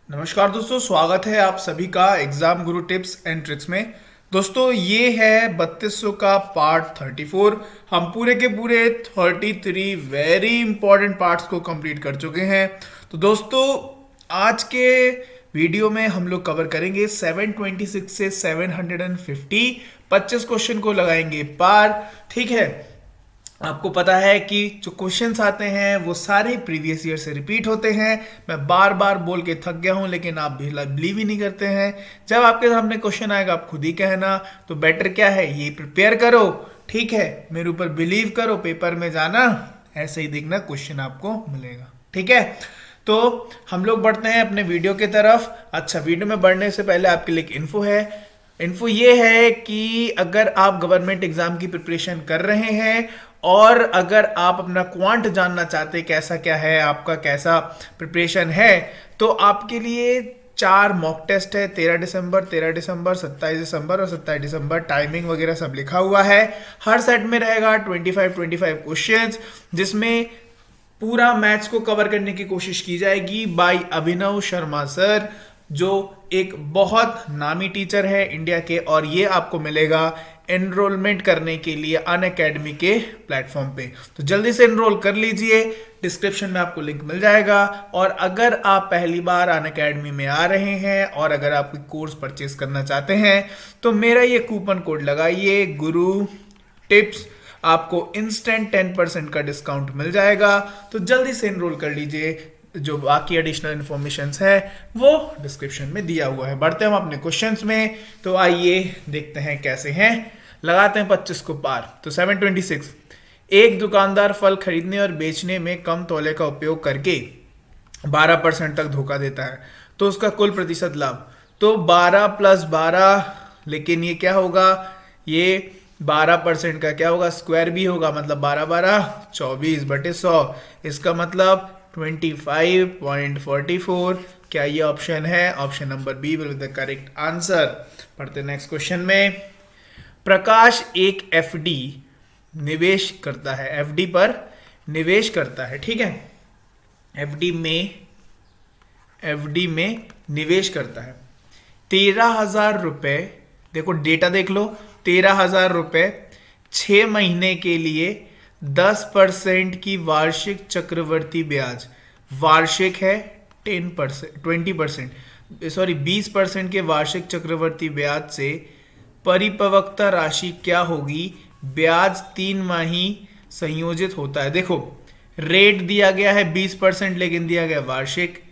नमस्कार दोस्तों, स्वागत है आप सभी का exam Guru tips and tricks में। दोस्तों ये है 3200 का पार्ट 34। हम पूरे के पूरे 33 वेरी इंपॉर्टेंट पार्ट्स को कंप्लीट कर चुके हैं। तो दोस्तों आज के वीडियो में हम लोग कवर करेंगे 726 से 750 25 क्वेश्चन को लगाएंगे पार। ठीक है, आपको पता है कि जो क्वेश्चंस आते हैं वो सारे प्रीवियस ईयर से रिपीट होते हैं। मैं बार बार बोल के थक गया हूं, लेकिन आप बिलीव ही नहीं करते हैं। जब आपके सामने क्वेश्चन आएगा आप खुद ही कहना, तो बेटर क्या है, ये प्रिपेयर करो। ठीक है, मेरे ऊपर बिलीव करो, पेपर में जाना ऐसे ही देखना, क्वेश्चन आपको मिलेगा। ठीक है, तो हम लोग बढ़ते हैं अपने वीडियो की तरफ। अच्छा, वीडियो में बढ़ने से पहले आपके लिए एक इन्फो है। इन्फो ये है कि अगर आप गवर्नमेंट एग्जाम की प्रिपरेशन कर रहे हैं और अगर आप अपना क्वांट जानना चाहते हैं कैसा क्या है, आपका कैसा प्रिपरेशन है, तो आपके लिए 4 मॉक टेस्ट है। 13 दिसंबर, 13 दिसंबर, 27 दिसंबर और 27 दिसंबर। टाइमिंग वगैरह सब लिखा हुआ है। हर सेट में रहेगा 25 क्वेश्चंस, जिसमें पूरा मैथ्स को कवर करने की कोशिश की जाएगी बाय अभिनव शर्मा सर, जो एक बहुत नामी टीचर है इंडिया के। और ये आपको मिलेगा एनरोलमेंट करने के लिए अनअकैडमी के प्लेटफॉर्म पे। तो जल्दी से एनरोल कर लीजिए, डिस्क्रिप्शन में आपको लिंक मिल जाएगा। और अगर आप पहली बार अनअकैडमी में आ रहे हैं और अगर आप कोई कोर्स परचेज करना चाहते हैं तो मेरा ये कूपन कोड लगाइए, गुरु टिप्स, आपको इंस्टेंट 10% का डिस्काउंट मिल जाएगा। तो जल्दी से एनरोल कर लीजिए। जो बाकी एडिशनल इन्फॉर्मेशन है वो डिस्क्रिप्शन में दिया हुआ है। बढ़ते हैं हम अपने क्वेश्चंस में। तो आइए देखते हैं कैसे हैं। लगाते हैं 25 को पार। तो 726, एक दुकानदार फल खरीदने और बेचने में कम तौले का उपयोग करके 12% तक धोखा देता है, तो उसका कुल प्रतिशत लाभ। तो 12 + 12, लेकिन ये क्या होगा, ये 12% का क्या होगा, स्क्वायर भी होगा, मतलब 12 12 24/100। इसका मतलब 25.44। क्या ये ऑप्शन है? Option number B will be the correct answer. पढ़ते नेक्स्ट क्वेश्चन में। प्रकाश एक एफडी निवेश करता है, एफडी पर निवेश करता है। ठीक है, एफडी में निवेश करता है। 13,000 रुपए, देखो डेटा देख लो, 13,000 रुपए 6 महीने के लिए 10% की वार्षिक चक्रवर्ती ब्याज, वार्षिक है 20% के वार्षिक चक्रवर्ती ब्याज से परिपक्वता राशि क्या होगी? ब्याज 3 माही संयोजित होता है। देखो रेट दिया गया है 20%, लेकिन दिया गया वार्षिक।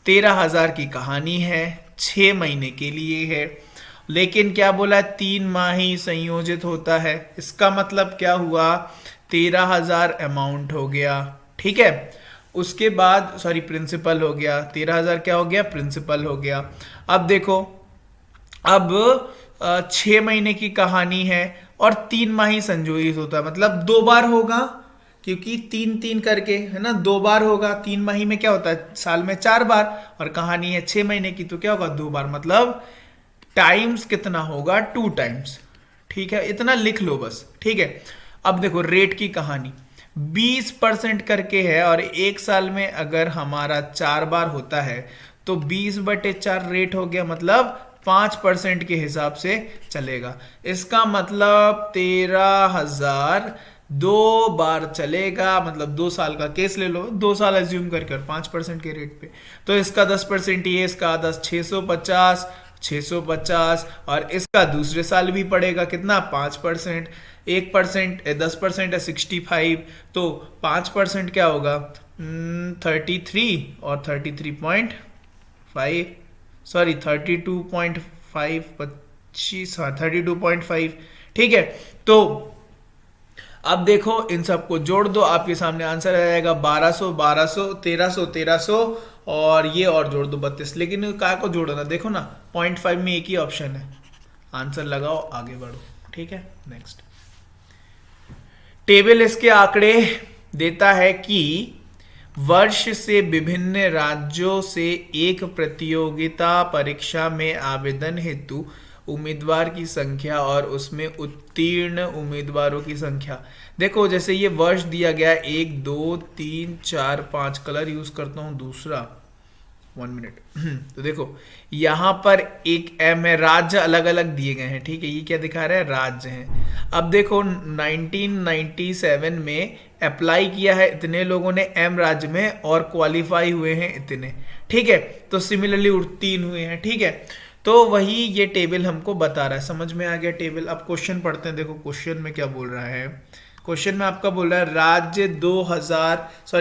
13,000 की कहानी है, 6 महीने के लिए है, लेकिन क्या बोला, 3 माही संयोजित होता है। इसका मतलब क्या हुआ, 13,000 अमाउंट हो गया। ठीक है, उसके बाद सॉरी प्रिंसिपल हो गया। 13,000 क्या हो गया, प्रिंसिपल हो गया। अब देखो, अब 6 महीने की कहानी है और 3 माही संयोजित होता है, मतलब 2 बार होगा, क्योंकि 3 करके है ना, 2 बार होगा। 3 माही में क्या होता है, साल में 4 बार, और कहानी है 6 महीने की, तो क्या होगा, 2 बार, मतलब टाइम्स कितना होगा, 2 टाइम्स। ठीक है, इतना लिख लो बस। ठीक है, अब देखो रेट की कहानी 20% करके है, और एक साल में अगर हमारा 4 बार होता है तो 20/4 रेट हो गया, मतलब 5% के हिसाब से चलेगा। इसका मतलब 13,000 2 बार चलेगा, मतलब 2 साल का केस ले लो, 2 साल एज्यूम करके 5% के रेट पे। तो इसका 10% ये, इसका 10, 650, और इसका दूसरे साल भी पड़ेगा कितना, 5%। 1% 10% है 65, तो 5% क्या होगा, 33 और 33.5, सॉरी 32.5, 25, हाँ 32.5। ठीक है, तो अब देखो इन सबको जोड़ दो, आपके सामने आंसर आ जाएगा 1200, 1300, 1300, और ये और जोड़ दो 32। लेकिन क्या को जोड़ना, देखो ना 0.5 में एक ही ऑप्शन है। आंसर लगाओ, आगे बढ़ो। ठीक है, नेक्स्ट। टेबल इसके आंकड़े देता है कि वर्ष से विभिन्न राज्यों से एक प्रतियोगिता परीक्षा में आवेदन हेतु उम्मीदवार की संख्या और उसमें उत्तीर्ण उम्मीदवारों की संख्या। देखो जैसे ये वर्ष दिया गया 1 2 3 4 5, कलर यूज करता हूं दूसरा 1 मिनट। तो देखो यहाँ पर एक एम है, राज्य अलग अलग दिए गए हैं, ठीक है, ये क्या दिखा रहा है, राज्य हैं। अब देखो 1997 में अप्लाई किया है इतने लोगों ने एम राज्य में और क्वालिफाई हुए हैं इतने, ठीक है। तो सिमिलरली 3 हुए हैं, ठीक है। तो वही ये टेबल हमको बता रहा है, समझ में आ गया टेबल। अब क्वेश्चन पढ़ते हैं, देखो क्वेश्चन में क्या बोल रहा है। क्वेश्चन में आपका बोल रहा है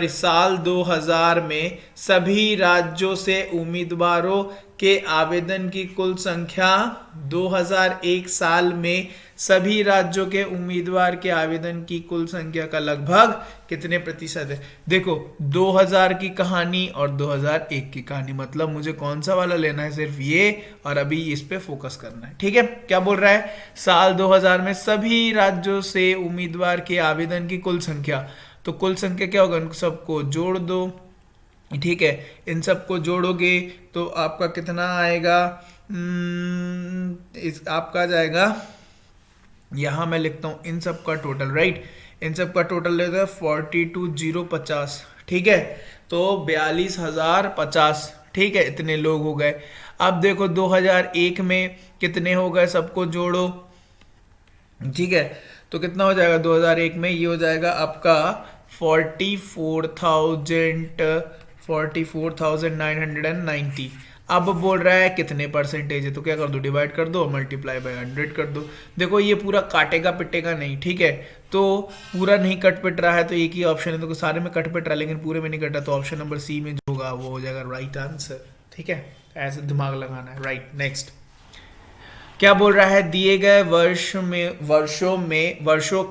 साल 2000 में सभी राज्यों से उम्मीदवारों के आवेदन की कुल संख्या 2001 साल में सभी राज्यों के उम्मीदवार के आवेदन की कुल संख्या का लगभग कितने प्रतिशत है। देखो 2000 की कहानी और 2001 की कहानी, मतलब मुझे कौन सा वाला लेना है, सिर्फ ये, और अभी इस पे फोकस करना है, ठीक है। क्या बोल रहा है, साल 2000 में सभी राज्यों से उम्मीदवार के आवेदन की कुल संख्या, तो कुल संख्या क्या होगा, उन सबको जोड़ दो, ठीक है। इन सबको जोड़ोगे तो आपका कितना आएगा, आपका जाएगा, यहां मैं लिखता हूं इन सब का टोटल, राइट, इन सब का टोटल लेता है 42,050, ठीक है। तो 42,050, ठीक है, इतने लोग हो गए। अब देखो 2001 में कितने हो गए, सबको जोड़ो, ठीक है। तो कितना हो जाएगा 2001 में, ये हो जाएगा आपका 44,990। अब बोल रहा है कितने परसेंटेज है, तो क्या कर दो, डिवाइड कर दो, मल्टीप्लाई बाय 100 कर दो। देखो ये पूरा काटेगा पिटेगा नहीं, ठीक है। तो पूरा नहीं कट पिट रहा है तो एक ही ऑप्शन है, तो सारे में कट पिट रहा है लेकिन पूरे में नहीं कट रहा, तो ऑप्शन नंबर सी में जो होगा वो हो जाएगा राइट आंसर, ठीक है। ऐसे दिमाग लगाना है, राइट। नेक्स्ट क्या बोल रहा है, दिए गए वर्षों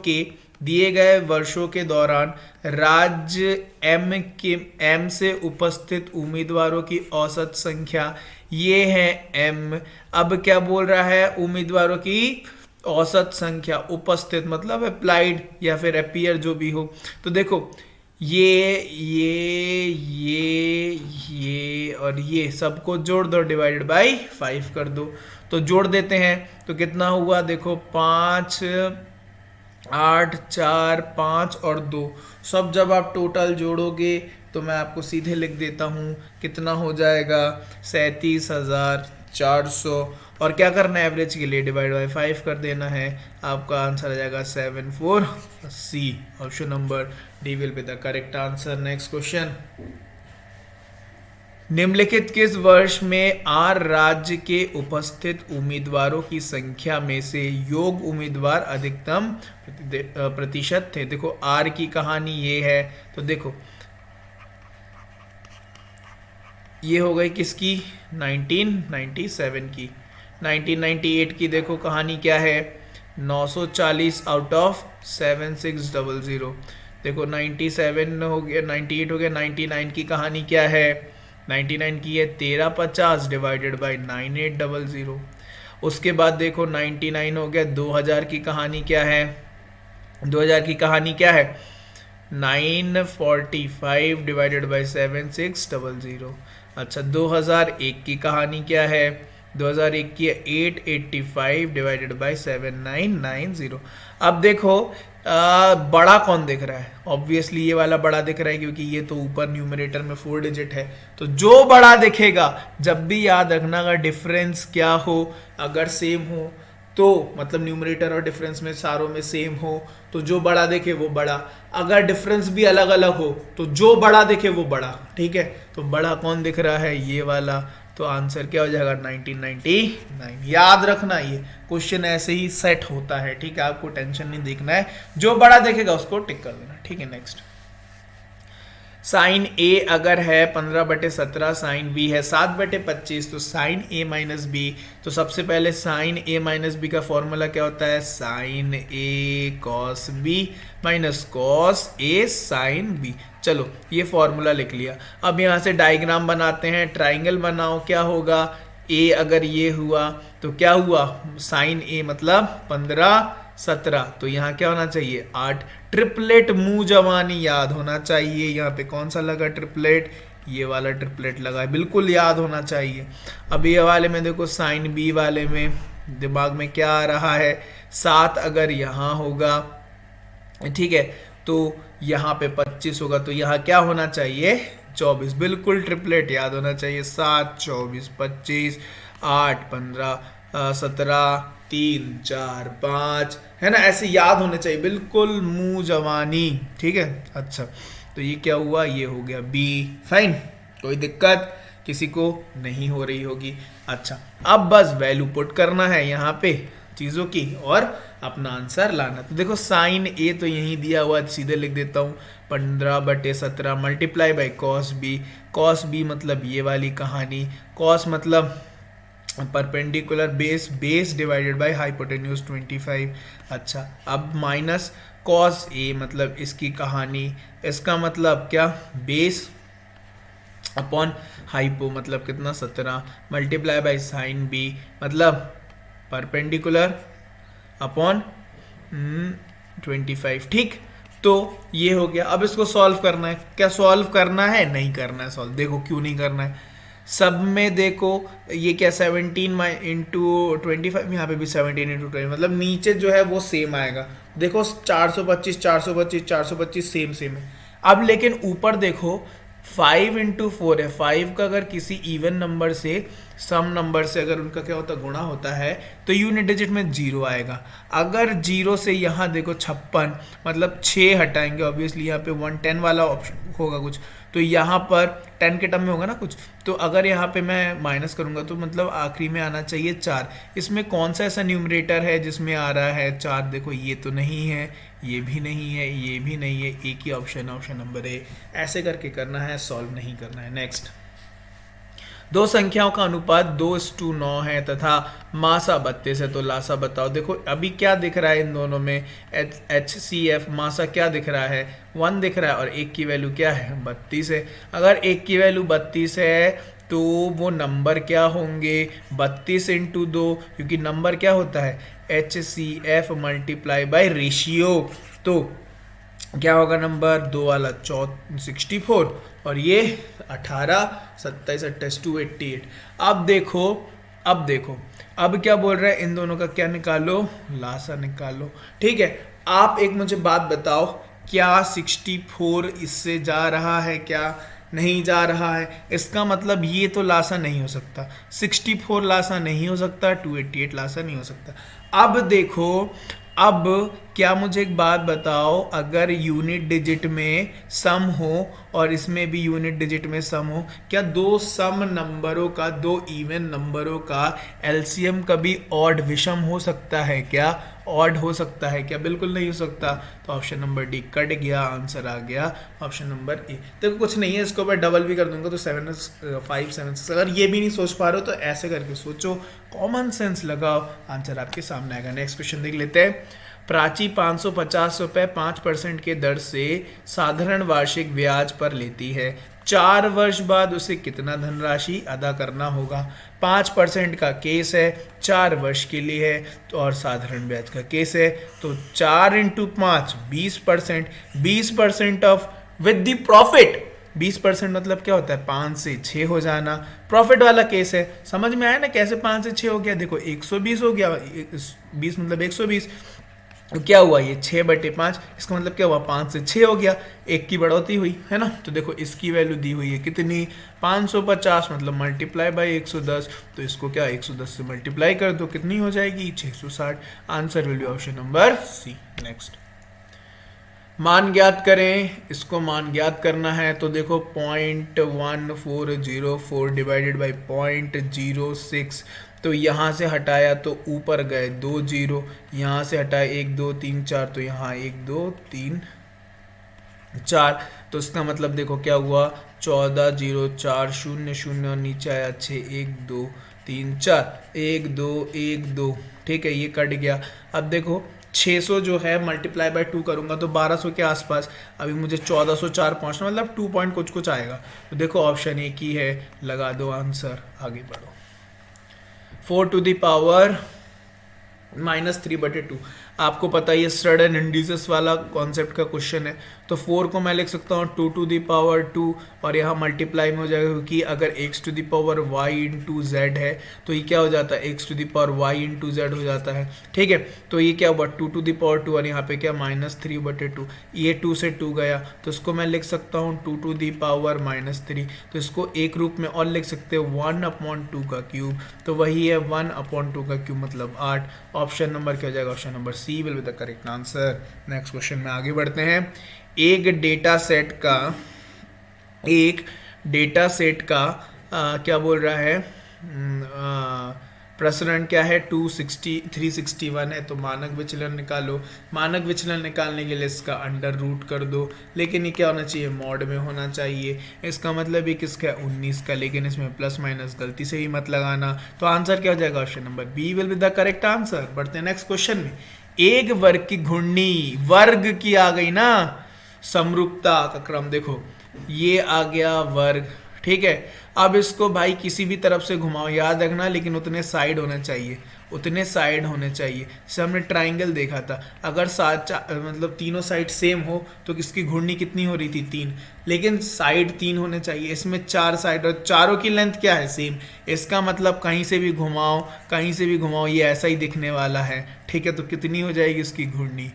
के दिए गए वर्षों के दौरान राज्य एम से उपस्थित उम्मीदवारों की औसत संख्या, ये है एम। अब क्या बोल रहा है, उम्मीदवारों की औसत संख्या, उपस्थित मतलब अप्लाइड या फिर अपीयर जो भी हो। तो देखो ये और ये सबको जोड़ दो, डिवाइडेड बाय 5 कर दो। तो जोड़ देते हैं तो कितना हुआ, देखो 5, 8, 4, 5 और 2, सब जब आप टोटल जोड़ोगे तो मैं आपको सीधे लिख देता हूँ कितना हो जाएगा, 37,400। और क्या करना है, एवरेज के लिए डिवाइड बाय 5 कर देना है, आपका आंसर आ जाएगा 74 C. Option number D will be the correct answer. Next question, निम्नलिखित किस वर्ष में आर राज्य के उपस्थित उम्मीदवारों की संख्या में से योग्य उम्मीदवार अधिकतम प्रतिशत थे। देखो आर की कहानी ये है, तो देखो ये हो गई किसकी, 1997 की। 1998 की देखो कहानी क्या है, 940 आउट ऑफ 7600। देखो 97 हो गया, 98 हो गया। 99 की कहानी क्या है, 99 की है 1350 डिवाइडेड बाय 9800। उसके बाद देखो 99 हो गया। 2000 की कहानी क्या है, 2000 की कहानी क्या है, 945 डिवाइडेड बाय 7600। अच्छा 2001 की कहानी क्या है, 2001 की है 885 डिवाइडेड बाय 7990। अब देखो बड़ा कौन दिख रहा है, ऑब्वियसली ये वाला बड़ा दिख रहा है क्योंकि ये तो ऊपर न्यूमरेटर में 4 डिजिट है। तो जो बड़ा दिखेगा, जब भी याद रखना अगर डिफरेंस क्या हो, अगर सेम हो तो मतलब न्यूमरेटर और डिफरेंस में सारों में सेम हो तो जो बड़ा दिखे वो बड़ा, अगर डिफरेंस भी अलग अलग हो तो जो बड़ा दिखे वो बड़ा, ठीक है। तो बड़ा कौन दिख रहा है, ये वाला। तो आंसर क्या हो जाएगा 1999। याद रखना ये क्वेश्चन ऐसे ही सेट होता है, ठीक है, आपको टेंशन नहीं देखना है, जो बड़ा देखेगा उसको टिक कर देना, ठीक है। नेक्स्ट, साइन ए अगर है 15/17, साइन बी है 7/25, तो साइन ए माइनस बी। तो सबसे पहले साइन ए माइनस बी का फॉर्मूला क्या होता है, sign A cos B minus cos A sine B. चलो ये फॉर्मूला लिख लिया। अब यहाँ से डायग्राम बनाते हैं, ट्राइंगल बनाओ। क्या होगा, ए अगर ये हुआ तो क्या हुआ, साइन ए मतलब 15/17, तो यहाँ क्या होना चाहिए 8। ट्रिपलेट मुंह जवानी याद होना चाहिए। यहाँ पे कौन सा लगा ट्रिपलेट, ये वाला ट्रिपलेट लगा है, बिल्कुल याद होना चाहिए। अब ये वाले में देखो साइन बी वाले में दिमाग में क्या आ रहा है, 7 अगर यहाँ होगा, ठीक है, तो यहाँ पे 25 होगा, तो यहाँ क्या होना चाहिए 24, बिल्कुल ट्रिपलेट याद होना चाहिए। 7 24 25, 8 15 17, 3 4 5, है ना, ऐसे याद होने चाहिए बिल्कुल मुंह जवानी। ठीक है, अच्छा तो ये क्या हुआ, ये हो गया बी। फाइन, कोई दिक्कत किसी को नहीं हो रही होगी। अच्छा, अब बस वैल्यू पुट करना है यहाँ पे चीज़ों की और अपना आंसर लाना। तो देखो साइन ए तो यहीं दिया हुआ, सीधे लिख देता हूँ 15/17 multiply by cos B. Cos B मतलब ये वाली कहानी, कॉस मतलब perpendicular base, base divided by hypotenuse 25। अच्छा, अब माइनस कॉस ए मतलब इसकी कहानी, इसका मतलब क्या, बेस अपॉन हाइपो मतलब कितना 17 मल्टीप्लाई बाय साइन बी मतलब परपेंडिकुलर अपॉन 25। ठीक, तो ये हो गया। अब इसको सॉल्व करना है। क्या सॉल्व करना है, नहीं करना है सॉल्व। देखो क्यों नहीं करना है, सब में देखो ये क्या 17 इंटू 25, यहाँ पे भी 17 इंटू 20 मतलब नीचे जो है वो सेम आएगा। देखो 425 425 425 सेम सेम है। अब लेकिन ऊपर देखो 5 इंटू 4 है, 5 का अगर किसी इवन नंबर से, सम नंबर से अगर उनका क्या होता है, गुणा होता है, तो यूनिट डिजिट में 0 आएगा। अगर 0 से यहाँ देखो 56 मतलब 6 हटाएंगे, ऑब्वियसली यहाँ पे 110 वाला ऑप्शन होगा कुछ, तो यहाँ पर 10 के टर्म में होगा ना कुछ, तो अगर यहाँ पे मैं माइनस करूँगा तो मतलब आखिरी में आना चाहिए 4। इसमें कौन सा ऐसा न्यूमरेटर है जिसमें आ रहा है 4, देखो ये तो नहीं है, ये भी नहीं है, ये भी नहीं है, एक ही ऑप्शन, ऑप्शन नंबर ए। ऐसे करके करना है, सॉल्व नहीं करना है। नेक्स्ट, दो संख्याओं का अनुपात 2:9 है तथा मासा 32 है, तो लासा बताओ। देखो अभी क्या दिख रहा है इन दोनों में, HCF मासा क्या दिख रहा है, 1 दिख रहा है, और एक की वैल्यू क्या है, 32 है। अगर एक की वैल्यू 32 है तो वो नंबर क्या होंगे, 32 इंटू 2, क्योंकि नंबर क्या होता है HCF मल्टीप्लाई बाय रेशियो, तो क्या होगा नंबर, 2 वाला 64 और ये 18 27 28 288। अब देखो, अब देखो, अब क्या बोल रहा है, इन दोनों का क्या निकालो, लासा निकालो। ठीक है, आप एक मुझे बात बताओ, क्या 64 इससे जा रहा है, क्या नहीं जा रहा है, इसका मतलब ये तो लासा नहीं हो सकता, 64 लासा नहीं हो सकता, 288 लासा नहीं हो सकता। अब देखो, अब क्या मुझे एक बात बताओ, अगर यूनिट डिजिट में सम हो और इसमें भी यूनिट डिजिट में सम हो, क्या दो सम नंबरों का, दो इवन नंबरों का एलसीएम कभी ऑड विषम हो सकता है क्या, ऑड हो सकता है क्या, बिल्कुल नहीं हो सकता। तो ऑप्शन नंबर डी कट गया, आंसर आ गया ऑप्शन नंबर ए। देखो कुछ नहीं है, इसको मैं डबल भी कर दूंगा तो 7 5 7 6। अगर ये भी नहीं सोच पा रहे हो तो ऐसे करके सोचो, कॉमन सेंस लगाओ, आंसर आपके सामने आएगा। नेक्स्ट क्वेश्चन देख लेते हैं। प्राची 550 रुपए 5% के दर से साधारण वार्षिक ब्याज पर लेती है, 4 वर्ष बाद उसे कितना धनराशि अदा करना होगा। 5% का केस है, 4 वर्ष के लिए है, तो और साधारण ब्याज का केस है, तो 4 into 5 20%, 20% of with the profit. 20% मतलब क्या होता है, 5 से 6 हो जाना, प्रॉफिट वाला केस है। समझ में आया ना कैसे 5 से 6 हो गया, देखो 120 हो गया, 20 मतलब 120, तो क्या हुआ, ये 6/5, इसका मतलब क्या हुआ, 5 से 6 हो गया, एक की बढ़ोतरी हुई है ना। तो देखो इसकी वैल्यू दी हुई है कितनी, 550 मतलब मल्टीप्लाई बाय 110, तो इसको क्या 110 से मल्टीप्लाई कर दो, कितनी हो जाएगी 660। Answer will be option number C. Next, मान ज्ञात करें, इसको मान ज्ञात करना है, तो देखो 0.1404 डिवाइडेड बाई 0.06, तो यहाँ से हटाया तो ऊपर गए 2 0, यहाँ से हटाया 1 2 3 4, तो यहाँ 1 2 3 4, तो इसका मतलब देखो क्या हुआ, 14 0 4 0 0 और नीचे आया 6 1 2 3 4 1 2 1 2। ठीक है, ये कट गया। अब देखो 600 जो है मल्टीप्लाई बाय 2 करूंगा तो 1200 के आसपास, अभी मुझे 1404 पहुंचना, मतलब 2 पॉइंट कुछ कुछ आएगा। तो देखो ऑप्शन एक ही है, लगा दो आंसर, आगे बढ़ो। 4 टू द पावर -3/2। आपको पता है ये स्टड एंड इंडिसेस वाला कॉन्सेप्ट का क्वेश्चन है। तो 4 को मैं लिख सकता हूँ 2 टू द पावर 2 और यहाँ मल्टीप्लाई में हो जाएगा, क्योंकि अगर x to the power y into Z है तो ये क्या हो जाता है x to the power y into Z हो जाता है। ठीक है, तो ये क्या हुआ 2 टू द पावर 2 और यहाँ पे क्या -3/2, ये 2 से 2 गया तो इसको मैं लिख सकता हूँ 2 टू द पावर -3। तो इसको एक रूप में और लिख सकते हैं 1/2 का क्यूब, तो वही है 1/2 का क्यूब मतलब 8। ऑप्शन नंबर क्या हो जाएगा, option number C will be the correct answer. Next question में आगे बढ़ते हैं। एक डेटा सेट का क्या बोल रहा है, प्रसरण क्या है 361 है, तो मानक विचलन निकालो। मानक विचलन निकालने के लिए इसका अंडर रूट कर दो, लेकिन ये क्या होना चाहिए, मॉड में होना चाहिए। इसका मतलब ये किसका है 19 का, लेकिन इसमें प्लस माइनस गलती से ही मत लगाना। तो आंसर क्या हो जाएगा, option number B will be the correct answer. बढ़ते हैं नेक्स्ट क्वेश्चन में। एक वर्ग की घूर्णी, वर्ग की आ गई ना, समरूपता का क्रम देखो, ये आ गया वर्ग। ठीक है, अब इसको भाई किसी भी तरफ से घुमाओ, याद रखना लेकिन उतने साइड होने चाहिए, उतने साइड होने चाहिए। जैसे हमने ट्राइंगल देखा था, अगर मतलब तीनों साइड सेम हो तो किसकी घूर्णी कितनी हो रही थी 3, लेकिन साइड 3 होने चाहिए। इसमें 4 साइड और चारों की लेंथ क्या है सेम, इसका मतलब कहीं से भी घुमाओ, कहीं से भी घुमाओ ये ऐसा ही दिखने वाला है। ठीक है, तो कितनी हो जाएगी इसकी घूर्णी,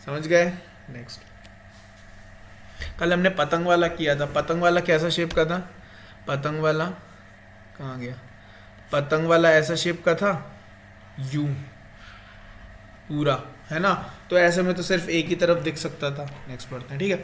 समझ गए। नेक्स्ट, कल हमने पतंग वाला किया था। पतंग वाला कैसा शेप का था, पतंग वाला कहाँ गया, पतंग वाला ऐसा शेप का था, यू पूरा, है ना। तो ऐसे में तो सिर्फ एक ही तरफ दिख सकता था। नेक्स्ट पढ़ते हैं। ठीक है,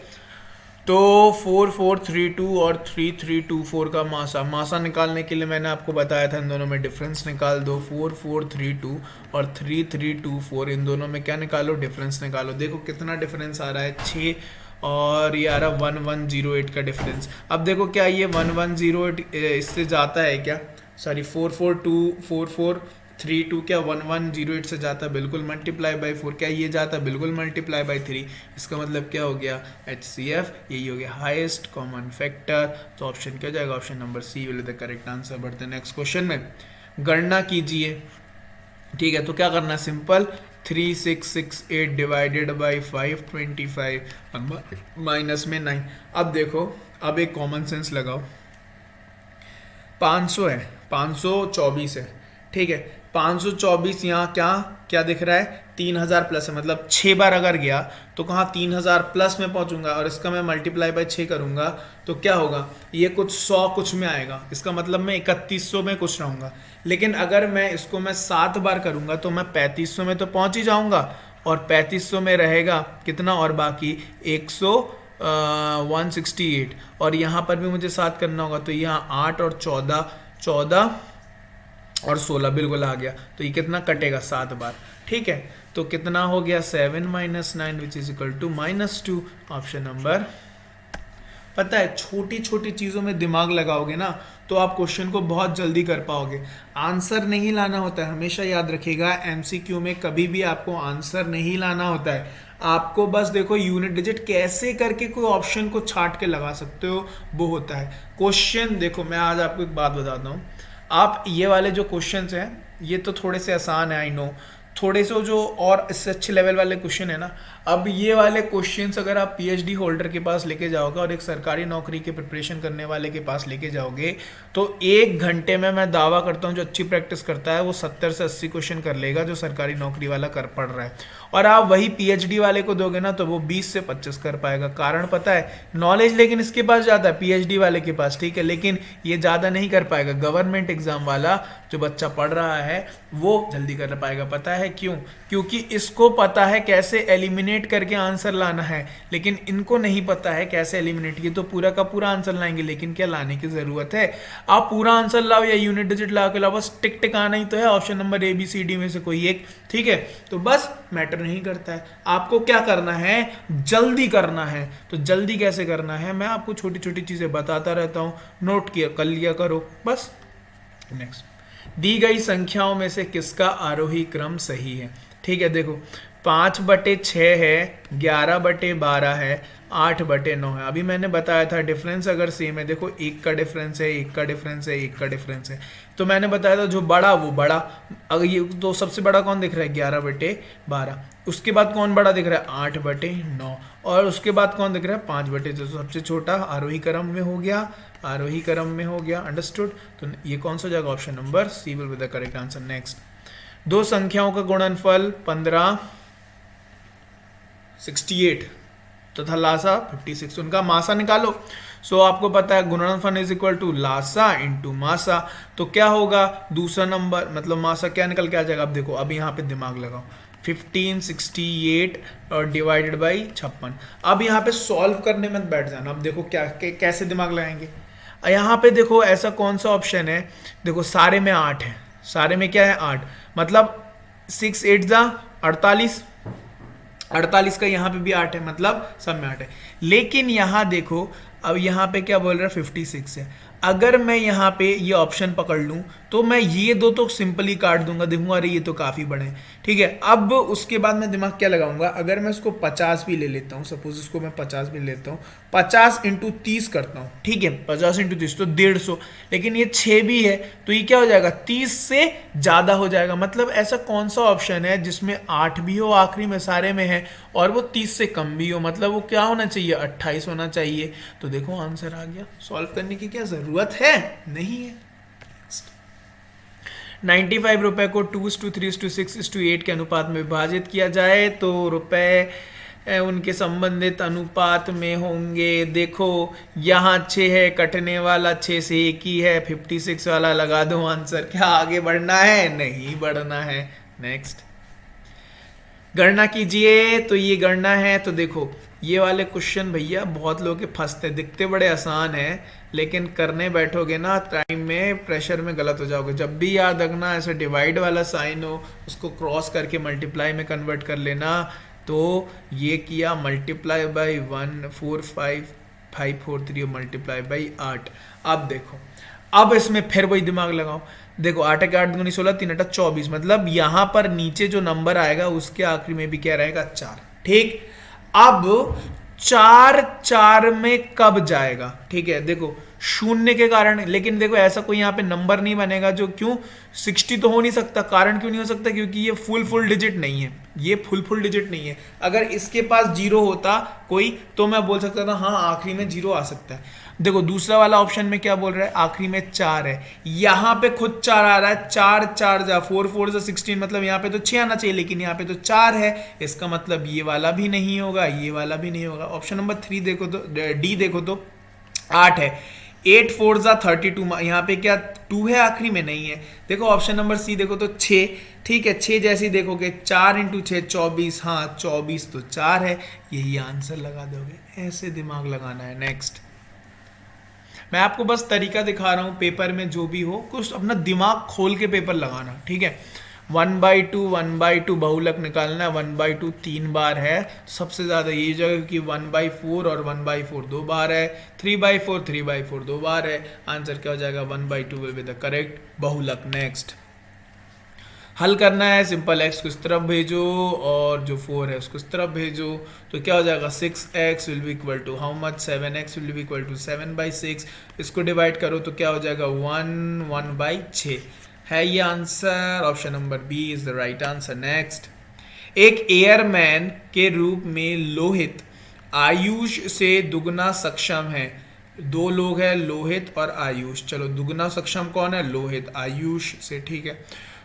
तो 4432 और 3324 का मासा निकालने के लिए मैंने आपको बताया था इन दोनों में डिफरेंस निकाल दो। 4432 और 3324 इन दोनों में क्या निकालो, डिफरेंस निकालो। देखो कितना डिफरेंस आ रहा है, 6 और ये आ रहा 1108 का डिफरेंस। अब देखो क्या ये 1108 इससे जाता है क्या, सॉरी 4432 क्या 1108 से जाता है, बिल्कुल मल्टीप्लाई बाय 4, क्या ये जाता है, बिल्कुल मल्टीप्लाई बाय 3। इसका मतलब क्या हो गया, HCF, यही हो गया हाईएस्ट कॉमन फैक्टर। तो ऑप्शन क्या हो जाएगा, option number C will be the correct answer. बढ़ते हैं नेक्स्ट क्वेश्चन में। गणना कीजिए। ठीक है, तो क्या करना है, सिंपल 3668 डिवाइडेड बाई 525 माइनस में 9। अब देखो, अब एक कॉमन सेंस लगाओ, 500 है, 524 है। ठीक है, 524 यहाँ क्या क्या दिख रहा है, 3000 प्लस है, मतलब 6 बार अगर गया तो कहाँ 3000 प्लस में पहुंचूंगा, और इसका मैं मल्टीप्लाई बाय 6 करूंगा तो क्या होगा, ये कुछ 100 कुछ में आएगा। इसका मतलब मैं 3100 में कुछ रहूंगा। लेकिन अगर मैं इसको मैं 7 बार करूंगा तो मैं 3500 में तो पहुंच ही जाऊंगा, और 3500 में रहेगा कितना, और बाकी 168, और यहाँ पर भी मुझे 7 करना होगा, तो यहाँ 8 और 14 और 16 बिल्कुल आ गया। तो ये कितना कटेगा, 7 बार। ठीक है, तो कितना हो गया 7 - 9 which is equal to -2। Option number, पता है छोटी छोटी चीज़ों में दिमाग लगाओगे ना तो आप क्वेश्चन को बहुत जल्दी कर पाओगे। आंसर नहीं लाना होता है, हमेशा याद रखिएगा, MCQ में कभी भी आपको आंसर नहीं लाना होता है। आपको बस देखो यूनिट डिजिट कैसे करके कोई ऑप्शन को छाट के लगा सकते हो, वो होता है क्वेश्चन। देखो मैं आज आपको एक बात बताता हूँ, आप ये वाले जो क्वेश्चंस हैं ये तो थोड़े से आसान है, आई नो, थोड़े से जो और इससे अच्छे लेवल वाले क्वेश्चन है ना, अब ये वाले क्वेश्चंस अगर आप PhD होल्डर के पास लेके जाओगे और एक सरकारी नौकरी की प्रिपरेशन करने वाले के पास लेके जाओगे तो 1 घंटे में मैं दावा करता हूँ जो अच्छी प्रैक्टिस करता है वो 70 से 80 क्वेश्चन कर लेगा जो सरकारी नौकरी वाला कर पढ़ रहा है। और आप वही PhD वाले को दोगे ना तो वो 20 से 25 कर पाएगा। कारण पता है, नॉलेज लेकिन इसके पास ज़्यादा है PhD वाले के पास, ठीक है, लेकिन ये ज़्यादा नहीं कर पाएगा। गवर्नमेंट एग्जाम वाला जो बच्चा पढ़ रहा है वो जल्दी कर पाएगा। पता है क्यों? क्योंकि इसको पता है कैसे एलिमिनेट करके आंसर लाना है, लेकिन इनको नहीं पता है कैसे एलिमिनेट। ये तो पूरा का पूरा आंसर लाएंगे, लेकिन क्या लाने की जरूरत है? आप पूरा आंसर लाओ या यूनिट डिजिट लाओ के लाओ, बस टिक टिक आना ही तो है, ऑप्शन नंबर ABCD में से कोई एक, ठीक है। तो बस मैटर नहीं करता है, आपको क्या करना है, जल्दी करना है। तो जल्दी कैसे करना है मैं आपको छोटी छोटी चीजें बताता रहता हूं, नोट किया कर लिया करो बस। नेक्स्ट, दी गई संख्याओं में से किसका आरोही क्रम सही है? ठीक है, देखो 5/6 है, 11/12 है, 8/9 है। अभी मैंने बताया था डिफरेंस अगर सेम है, देखो एक का डिफरेंस है, एक का डिफरेंस है, एक का डिफरेंस है, तो मैंने बताया था जो बड़ा वो बड़ा। अगर ये तो सबसे बड़ा कौन दिख रहा है, 11/12, उसके बाद कौन बड़ा दिख रहा है, 8/9, और उसके बाद कौन दिख रहा है, 5/6, तो सबसे छोटा आरोही क्रम में हो गया, आरोही क्रम में हो गया, अंडरस्टूड। तो ये कौन सा जाएगा, option number C will be the correct answer. Next, दो संख्याओं का गुणनफल 15 68 तथा लासा 56, उनका मासा निकालो। सो आपको पता है गुणनफल इज इक्वल टू लासा इंटू मासा, तो क्या होगा, दूसरा नंबर मतलब मासा क्या निकल के आ जाएगा। अब देखो, अब यहाँ पे दिमाग लगाओ, 1568 और डिवाइडेड बाई 56। अब यहाँ पे सॉल्व करने मत बैठ जाना। अब देखो क्या कैसे दिमाग लगाएंगे। यहाँ पे देखो ऐसा कौन सा ऑप्शन है, देखो सारे में 8 है, सारे में क्या है 8, मतलब 6 8 जा 48, 48 का यहाँ पे भी 8 है, मतलब सब में 8 है। लेकिन यहाँ देखो, अब यहाँ पे क्या बोल रहा है, 56 है। अगर मैं यहाँ पे ये ऑप्शन पकड़ लूँ तो मैं ये दो तो सिंपली काट दूंगा, देखूंगा अरे ये तो काफ़ी बड़े हैं, ठीक है। अब उसके बाद मैं दिमाग क्या लगाऊंगा, अगर मैं इसको 50 भी ले लेता हूँ, सपोज इसको मैं 50 भी लेता हूँ, 50 इंटू 30 करता हूँ, ठीक है, 50 इंटू 30 तो 150, लेकिन ये 6 भी है तो ये क्या हो जाएगा, 30 से ज़्यादा हो जाएगा। मतलब ऐसा कौन सा ऑप्शन है जिसमें 8 भी हो आखिरी में सारे में है और वो 30 से कम भी हो, मतलब वो क्या होना चाहिए, 28 होना चाहिए। तो देखो आंसर आ गया, सॉल्व करने की क्या ज़रूरत है, नहीं है। 95 रुपए को 2:3:6:8 के अनुपात में विभाजित किया जाए तो रुपए उनके संबंधित अनुपात में होंगे। देखो यहाँ 6 है, कटने वाला 6 से एक ही है, 56 वाला लगा दो आंसर। क्या आगे बढ़ना है, नहीं बढ़ना है। नेक्स्ट, गणना कीजिए। तो ये गणना है, तो देखो ये वाले क्वेश्चन भैया बहुत लोग के फंसते, दिखते बड़े आसान है लेकिन करने बैठोगे ना टाइम में प्रेशर में गलत हो जाओगे। जब भी याद रखना ऐसे डिवाइड वाला साइन हो उसको क्रॉस करके मल्टीप्लाई में कन्वर्ट कर लेना। तो ये किया मल्टीप्लाई बाई 145,543 मल्टीप्लाई बाई 8। अब देखो, अब इसमें फिर वही दिमाग लगाओ। देखो 8 के 8 दूनी 16, 3 8 24, मतलब यहां पर नीचे जो नंबर आएगा उसके आखिरी में भी क्या रहेगा, 4, ठीक। अब 4 4 में कब जाएगा, ठीक है, देखो शून्य के कारण, लेकिन देखो ऐसा कोई यहाँ पे नंबर नहीं बनेगा जो, क्यों 60 तो हो नहीं सकता। कारण क्यों नहीं हो सकता, क्योंकि ये फुल डिजिट नहीं है, ये फुल डिजिट नहीं है। अगर इसके पास 0 होता कोई तो मैं बोल सकता था हाँ आखिरी में 0 आ सकता है। देखो दूसरा वाला ऑप्शन में क्या बोल रहा है, आखिरी में 4 है, यहाँ पे खुद 4 आ रहा है, 4 4 जा 4 4 जा 16, मतलब यहाँ पे तो 6 आना चाहिए लेकिन यहाँ पे तो 4 है, इसका मतलब ये वाला भी नहीं होगा, ये वाला भी नहीं होगा। ऑप्शन नंबर 3 देखो तो, डी देखो तो 8 है, 8 4 जा 32, यहाँ पे क्या 2 है, आखिरी में नहीं है। देखो ऑप्शन नंबर सी देखो तो 6, ठीक है, 6 जैसे ही देखोगे 4 इंटू 6 24, हाँ 24 तो 4 है, यही आंसर लगा दोगे। ऐसे दिमाग लगाना है। नेक्स्ट, मैं आपको बस तरीका दिखा रहा हूँ, पेपर में जो भी हो कुछ अपना दिमाग खोल के पेपर लगाना, ठीक है। 1/2 बहुलक निकालना है, 1/2 3 बार है, सबसे ज़्यादा ये जगह कि 1/4 और 1/4 2 बार है, 3/4 2 बार है। आंसर क्या हो जाएगा, 1/2 विल बी द करेक्ट बहुलक। नेक्स्ट, हल करना है, सिंपल, x को इस तरफ भेजो और जो 4 है उसको इस तरफ भेजो, तो क्या हो जाएगा 6x will be equal to how much, 7x will be equal to 7/6। इसको डिवाइड करो तो क्या हो जाएगा 1/6 है ये answer. Option number B is the right answer. Next, एक एयरमैन के रूप में लोहित आयुष से दुगना सक्षम है। 2 लोग हैं, लोहित और आयुष। चलो दुगना सक्षम कौन है, लोहित आयुष से, ठीक है।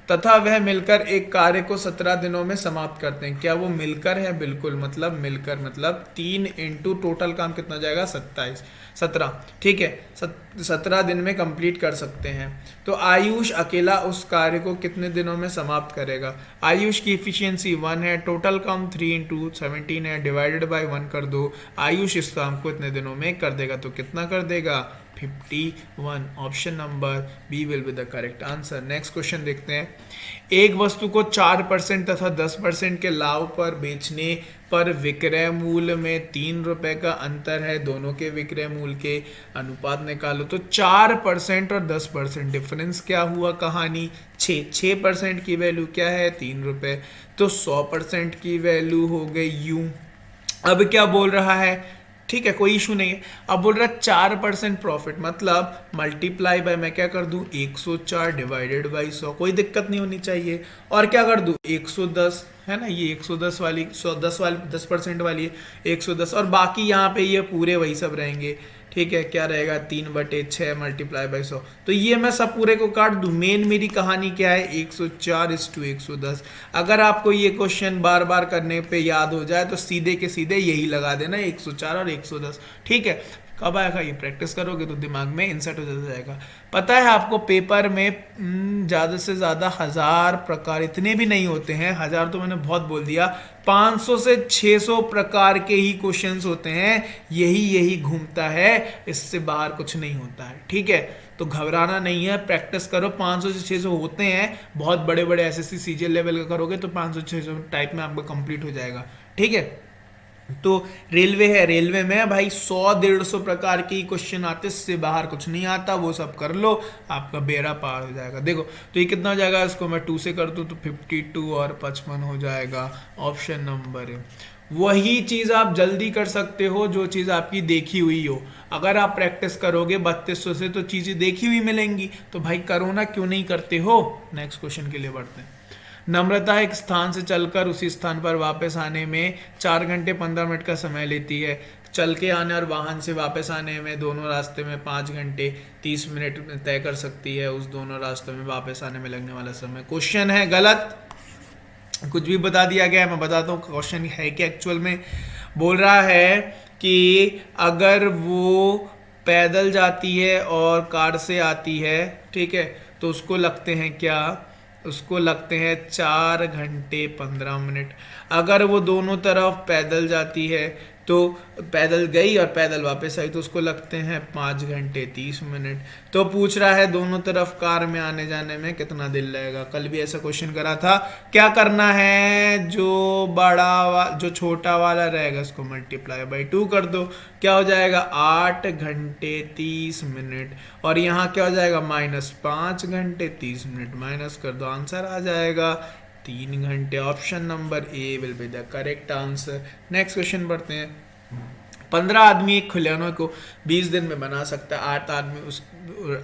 तथा वह मिलकर एक कार्य को 17 दिनों में समाप्त करते हैं। क्या वो मिलकर है, बिल्कुल, मतलब मिलकर, मतलब 3 इंटू टोटल काम कितना जाएगा 17, ठीक है, 17 दिन में कंप्लीट कर सकते हैं। तो आयुष अकेला उस कार्य को कितने दिनों में समाप्त करेगा। आयुष की एफिशिएंसी 1 है, टोटल काम 3 इंटू 17 है, डिवाइडेड बाई 1 कर दो। आयुष इस काम को इतने दिनों में कर देगा, तो कितना कर देगा 51। Option number B will be the correct answer. Next question देखते हैं। एक वस्तु को 4% तथा 10% के लाभ पर बेचने पर विक्रय मूल्य में 3 रुपए का अंतर है, दोनों के विक्रय मूल्य के अनुपात निकालो। तो 4% और 10% डिफरेंस क्या हुआ कहानी, 6% की वैल्यू क्या है 3 रुपए, तो 100% की वैल्यू हो गई यूं। अब क्या बोल रहा है, ठीक है कोई इशू नहीं है, अब बोल रहा है 4% प्रॉफिट, मतलब मल्टीप्लाई बाय मैं क्या कर दूं 104 डिवाइडेड बाई 100, कोई दिक्कत नहीं होनी चाहिए। और क्या कर दूं 110 है ना, ये 110 वाली 110 वाली 10% वाली है 110, और बाकी यहाँ पे ये पूरे वही सब रहेंगे, ठीक है। क्या रहेगा 3/6 मल्टीप्लाई बाई 100, तो ये मैं सब पूरे को काट दूं। मेन मेरी कहानी क्या है 104:110। अगर आपको ये क्वेश्चन बार बार करने पे याद हो जाए तो सीधे के सीधे यही लगा देना 104 और 110, ठीक है। कब आएगा ये, प्रैक्टिस करोगे तो दिमाग में इंसर्ट हो जाएगा। पता है आपको पेपर में ज़्यादा से ज़्यादा 1000 प्रकार, इतने भी नहीं होते हैं, 1000 तो मैंने बहुत बोल दिया, 500 से 600 प्रकार के ही क्वेश्चंस होते हैं, यही घूमता है, इससे बाहर कुछ नहीं होता है, ठीक है। तो घबराना नहीं है, प्रैक्टिस करो, 500 से 600 होते हैं, बहुत बड़े बड़े एसएससी सीजीएल लेवल का करोगे तो 500-600 टाइप में आपका कंप्लीट हो जाएगा, ठीक है। तो रेलवे है, रेलवे में भाई 100-150 प्रकार के क्वेश्चन आते, इससे बाहर कुछ नहीं आता, वो सब कर लो आपका बेड़ा पार हो जाएगा। देखो तो ये कितना हो जाएगा, इसको मैं 2 से कर दूं तो 52 और 55 हो जाएगा, ऑप्शन नंबर है। वही चीज आप जल्दी कर सकते हो जो चीज आपकी देखी हुई हो, अगर आप प्रैक्टिस करोगे 3200 से तो चीजें देखी हुई मिलेंगी, तो भाई करो ना, क्यों नहीं करते हो। नेक्स्ट क्वेश्चन के लिए बढ़ते हैं। नम्रता एक स्थान से चलकर उसी स्थान पर वापस आने में 4 घंटे 15 मिनट का समय लेती है। चल के आने और वाहन से वापस आने में दोनों रास्ते में 5 घंटे 30 मिनट तय कर सकती है, उस दोनों रास्तों में वापस आने में लगने वाला समय। क्वेश्चन है गलत, कुछ भी बता दिया गया है, मैं बताता हूँ क्वेश्चन है कि एक्चुअल में बोल रहा है कि अगर वो पैदल जाती है और कार से आती है, ठीक है, तो उसको लगते हैं क्या, उसको लगते हैं 4 घंटे 15 मिनट। अगर वो दोनों तरफ पैदल जाती है, तो पैदल गई और पैदल वापस आई, तो उसको लगते हैं 5 घंटे 30 मिनट। तो पूछ रहा है दोनों तरफ कार में आने जाने में कितना दिन लगेगा। कल भी ऐसा क्वेश्चन करा था। क्या करना है, जो छोटा वाला रहेगा उसको मल्टीप्लाई बाई 2 कर दो, क्या हो जाएगा 8 घंटे 30 मिनट, और यहाँ क्या हो जाएगा -5 घंटे 30 मिनट, माइनस कर दो, आंसर आ जाएगा 3 घंटे। Option number A will be the correct answer. Next question बढ़ते हैं। 15 आदमी एक खिलौने को 20 दिन में बना सकता है,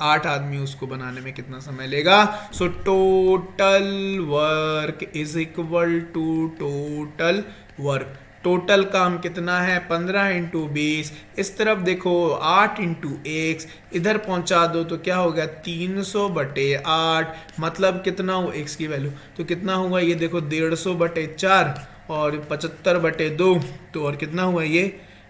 8 आदमी उसको बनाने में कितना समय लेगा। So total work is equal to total work, total काम कितना है 15 × 20, इस तरफ देखो 8 × x, इधर पहुंचा दो तो क्या होगा 300/8, मतलब कितना हो x की वैल्यू, तो कितना हुआ ये देखो 150/4 और 75/2, तो और कितना हुआ ये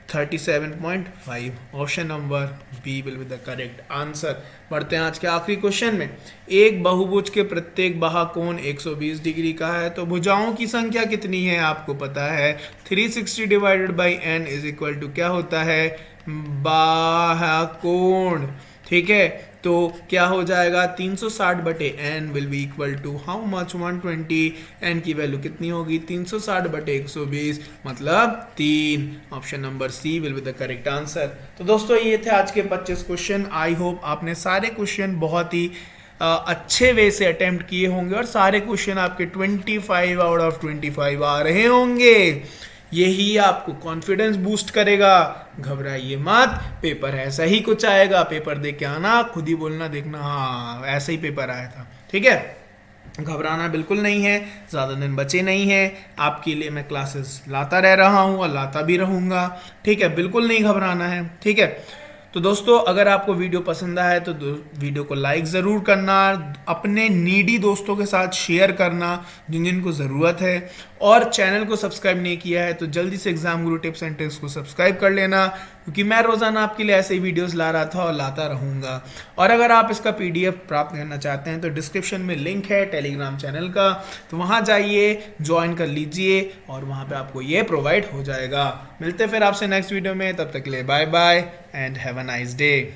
37.5। Option number B will be the correct answer. बढ़ते हैं आज के आखिरी क्वेश्चन में। एक बहुभुज के प्रत्येक बाहु कोण 120 डिग्री का है, तो भुजाओं की संख्या कितनी है आपको पता है, 360 divided by n is equal to क्या होता है बाहु कोण, ठीक है। तो क्या हो जाएगा 360/n will be equal to how much 120, n की वैल्यू कितनी होगी 360/120 मतलब 3। Option number C will be the correct answer. तो दोस्तों ये थे आज के 25 क्वेश्चन। आई होप आपने सारे क्वेश्चन बहुत ही अच्छे वे से अटेम्प्ट किए होंगे और सारे क्वेश्चन आपके 25 आउट ऑफ 25 आ रहे होंगे। यही आपको कॉन्फिडेंस बूस्ट करेगा। घबराइए मत, पेपर ऐसा ही कुछ आएगा, पेपर देख के आना, खुद ही बोलना, देखना हाँ ऐसा ही पेपर आया था, ठीक है। घबराना बिल्कुल नहीं है, ज़्यादा दिन बचे नहीं है, आपके लिए मैं क्लासेस लाता रह रहा हूँ और लाता भी रहूँगा, ठीक है। बिल्कुल नहीं घबराना है, ठीक है। तो दोस्तों अगर आपको वीडियो पसंद आया तो वीडियो को लाइक ज़रूर करना, अपने नीडी दोस्तों के साथ शेयर करना जिनको ज़रूरत है, और चैनल को सब्सक्राइब नहीं किया है तो जल्दी से exam Guru tips and tricks को सब्सक्राइब कर लेना, क्योंकि मैं रोज़ाना आपके लिए ऐसे ही वीडियोस ला रहा था और लाता रहूँगा। और अगर आप इसका PDF प्राप्त करना चाहते हैं तो डिस्क्रिप्शन में लिंक है टेलीग्राम चैनल का, तो वहाँ जाइए, ज्वाइन कर लीजिए और वहाँ पर आपको ये प्रोवाइड हो जाएगा। मिलते फिर आपसे नेक्स्ट वीडियो में, तब तक के लिए bye bye and have a nice day.